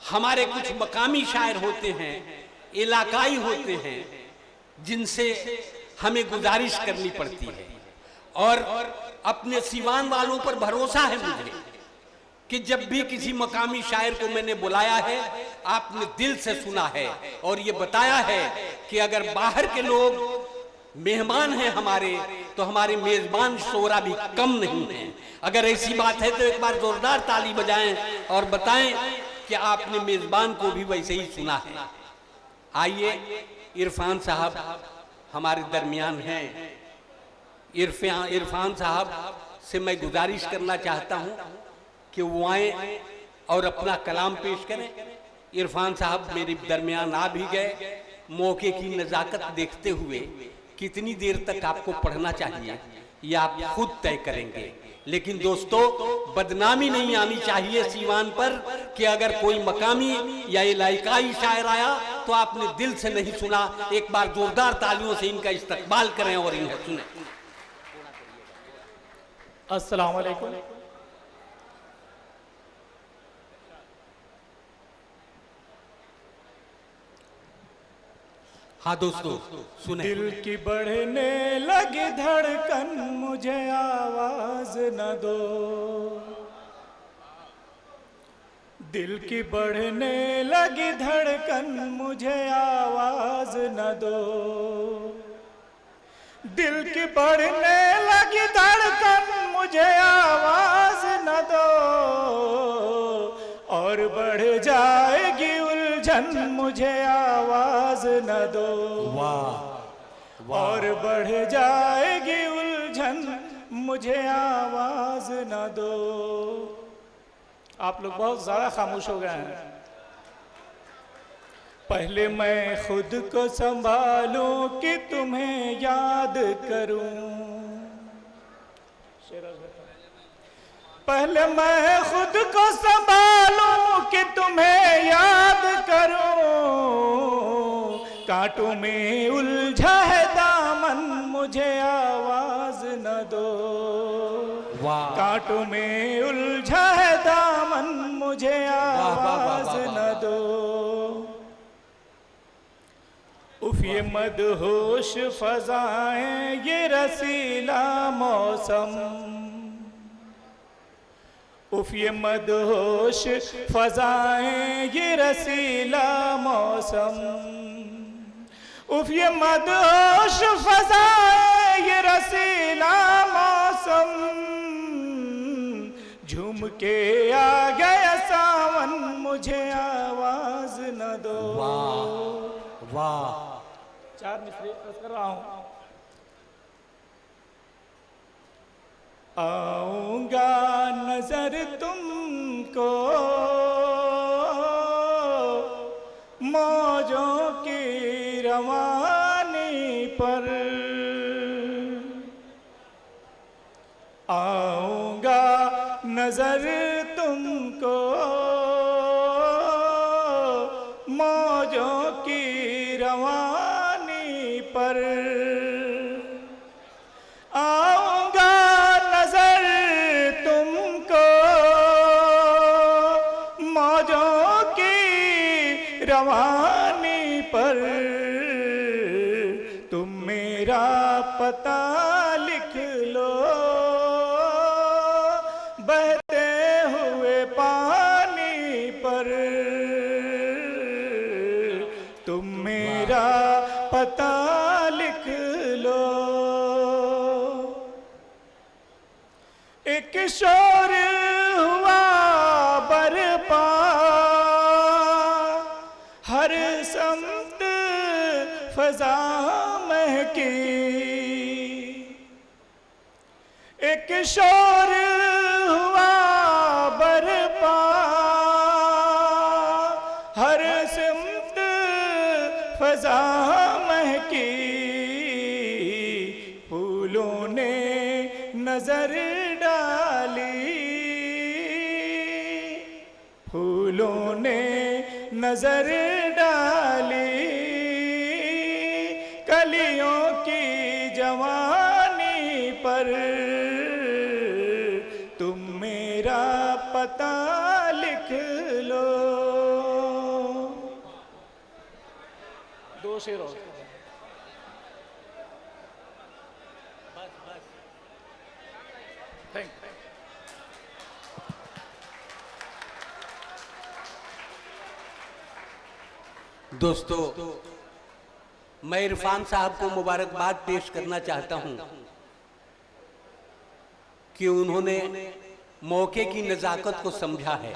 हमारे कुछ मकामी शायर होते हैं, इलाकाई होते हैं, जिनसे हमें गुजारिश करनी पड़ती है। और अपने सीवान वालों पर भरोसा है मुझे कि जब भी किसी मकामी शायर को मैंने बुलाया है, आपने दिल से सुना है और ये बताया है कि अगर बाहर के लोग मेहमान हैं हमारे, तो हमारे मेजबान शोरा भी कम नहीं है। अगर ऐसी बात है तो एक बार जोरदार ताली बजाएं और बताएं कि आपने मेजबान को भी वैसे ही सुना है। आइए, इरफान साहब हमारे दरमियान हैं। इरफान साहब से मैं गुजारिश करना चाहता हूं कि वो आए और अपना कलाम पेश करें। इरफान साहब मेरे दरमियान आ भी गए। मौके की नज़ाकत देखते हुए कितनी देर तक आपको पढ़ना चाहिए ये आप खुद तय करेंगे। लेकिन दोस्तों, बदनामी नहीं आनी चाहिए सीवान पर कि अगर कोई मकामी या इलाकाई शायर आया तो आपने दिल से नहीं सुना। एक बार जोरदार तालियों से इनका इस्तकबाल करें और इन्हें सुनें। अस्सलाम वालेकुम। हाँ दोस्तों, सुने। दिल की बढ़ने लगी धड़कन, मुझे आवाज न दो। दिल की बढ़ने लगी धड़कन, मुझे आवाज न दो। दिल की बढ़ने लगी धड़कन, मुझे आवाज न दो। और बढ़ जाएगी उलझन, मुझे आवाज न दो। वाह। और बढ़ जाएगी उलझन, मुझे आवाज न दो। आप लोग बहुत ज्यादा खामोश हो गए हैं। पहले मैं खुद को संभालूं कि तुम्हें याद करूं। पहले मैं खुद को संभालूं कि तुम्हें याद करूं। कांटों में उलझा है दामन, मुझे आवाज न दो। कांटों में उलझा है दामन, मुझे आवाज न दो। उफ ये मदहोश फजाएं, ये रसीला मौसम। उफ ये मदहोश फजाएं, ये रसीला मौसम। उफ ये मदहोश फजाएं, ये रसीला मौसम। झूम के आ गया सावन, मुझे आवाज न दो। वाह। 4 मिसरे कर रहा हूं। आऊंगा नजर तुमको मौजों की रवानी पर। आऊंगा नजर तुमको मौजों की रवानी पर। आऊंगा नजर तुमको मौजों की रवानी पर। तुम मेरा पता लिख लो बहते हुए पानी पर। तुम मेरा पता लिख लो। एक शोर हुआ बरपा, हर समत फजा महकी। एक शोर हुआ बरपा, हर समत फजा महकी। फूलों ने नजर डाली, फूलों ने नजर डाली। कलियों की जवानी पर। तुम मेरा पता लिख लो। दो शेर और थैंक यू। दोस्तों, मैं इरफान साहब को मुबारकबाद पेश करना चाहता हूं कि उन्होंने मौके की नज़ाकत को समझा है।